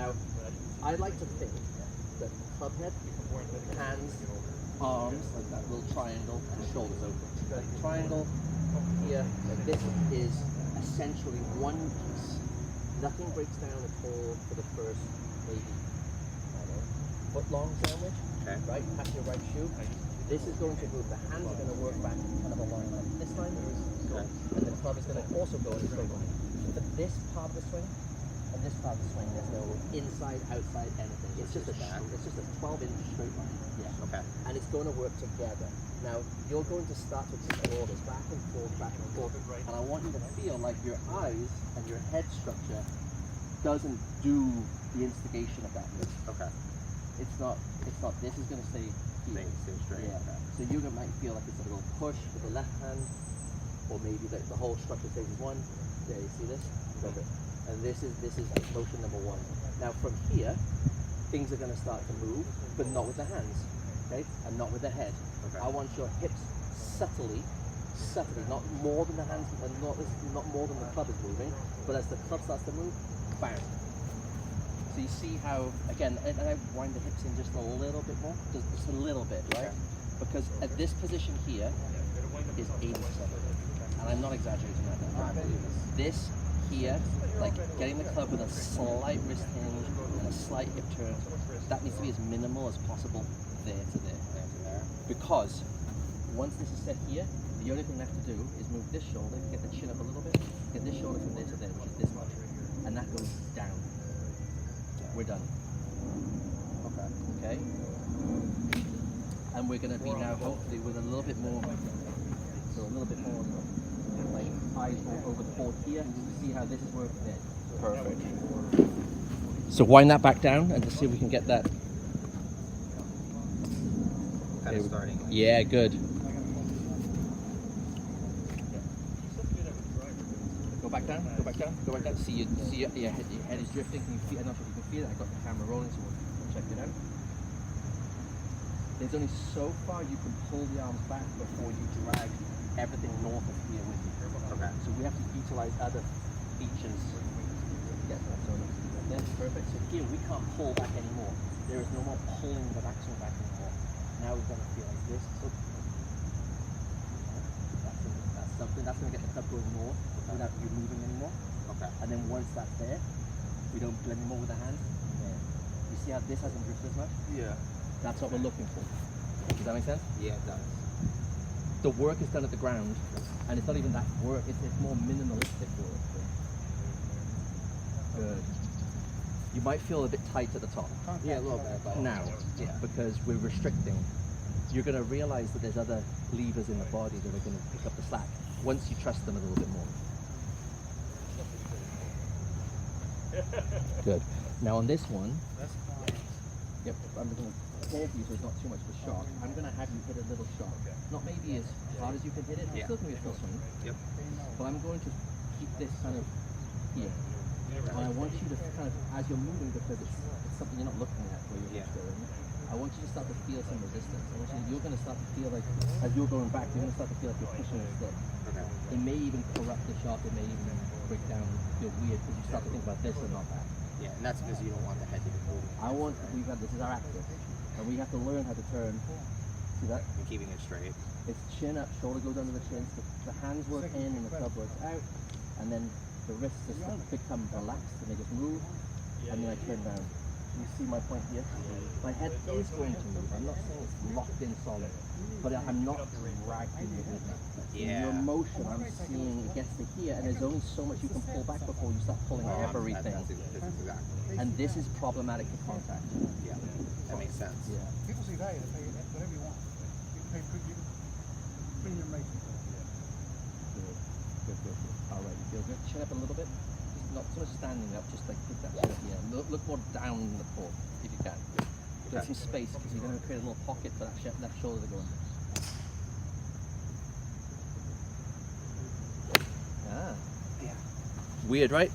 Now, I like to think that club head, hands, arms, like that little triangle, and shoulders open. Like triangle here, like this is essentially one piece. Nothing breaks down at all for the first maybe, I don't know, foot long sandwich. Okay. Right, tap your right shoe. This is going to move. The hands are going to work back kind of along like this line. Okay. And the club is going to also go in a straight line. But this part of the swing and this part of the swing, there's no inside, outside, anything. It's just a 12-inch straight line. Yeah. Okay. And it's going to work together. Now, you're going to start to explore this back and forth, and I want you to feel like your eyes and your head structure doesn't do the instigation of that move. Okay. It's not, this is going to stay here. Stay straight. Yeah. Okay. So you might feel like it's a little push with the left hand, or maybe the whole structure stays as one. There, you see this? Perfect. And this is motion number one. Now from here, things are going to start to move, but not with the hands, okay? And not with the head. Okay. I want your hips subtly, not more than the hands, and not more than the club is moving, but as the club starts to move, bang. So you see how, again, and I wind the hips in just a little bit more, just a little bit, right? Because at this position here is 87, and I'm not exaggerating that. This here, like getting the club with a slight wrist hinge and a slight hip turn, that needs to be as minimal as possible there to there. Because once this is set here, the only thing left to do is move this shoulder, get the chin up a little bit, get this shoulder from there to there, which is this much, and that goes down. We're done. Okay. And we're going to be now hopefully with a little bit more, like eyes over the board here. See how this is working there. Perfect. So wind that back down and just see if we can get that. Kind of starting. Yeah, good. Go back down. Go back down. Go back down. See your head is drifting. Can you feel? I'm not sure if you can feel it. I got the camera rolling, so we'll check it out. There's only so far you can pull the arms back before you drag everything north of here with you. Okay. So we have to utilize other features. Yes, that's perfect. So here we can't pull back anymore. There is no more pulling the backswing back anymore. Now we've got to feel like this. So that's something that's going to get the club going north without you moving anymore. Okay. And then once that's there, we don't do any more with the hands. Yeah. You see how this hasn't drifted as much? Yeah. That's what we're looking for. Does that make sense? Yeah, it does. The work is done at the ground, and it's not even that work, it's more minimalistic work. Good. You might feel a bit tight at the top. Yeah, a little bit. Now, because we're restricting. You're going to realize that there's other levers in the body that are going to pick up the slack once you trust them a little bit more. Good. Now on this one, yep, I'm going to clear for you so it's not too much of a shock. I'm going to have you hit a little shot. Not maybe as hard as you can hit it, it's still going to be a full swing. Yep. But I'm going to keep this kind of here. And I want you to kind of, as you're moving, because it's something you're not looking at where you're going, I want you to start to feel some resistance. You're going to start to feel like, as you're going back, you're going to start to feel like you're pushing a stick. Okay. It may even corrupt the shot, it may even break down, feel weird, because you start to think about this and not that. Yeah, and that's because you don't want the head to be moving. This is our active, and we have to learn how to turn. See that? And keeping it straight. It's chin up, shoulder goes under the chin, so the hands work in and the club works out, and then the wrists just become relaxed and they just move, and then I turn down. You see my point here? My head is going to move. I'm not saying it's locked in solid, but I'm not dragging it with me. Yeah. Your motion, I'm seeing it gets to here, and there's only so much you can pull back before you start pulling everything. And this is problematic to contact. Yeah, that makes sense. Yeah. People say, hey, pay whatever you want. You can pay premium rate. Good. All right, you feel good? Chin up a little bit. Not so much standing up, just like put that chin up here. Look more down in the floor, if you can. Get some space, because you're going to create a little pocket for that shoulder to go in. Ah. Yeah. Weird, right?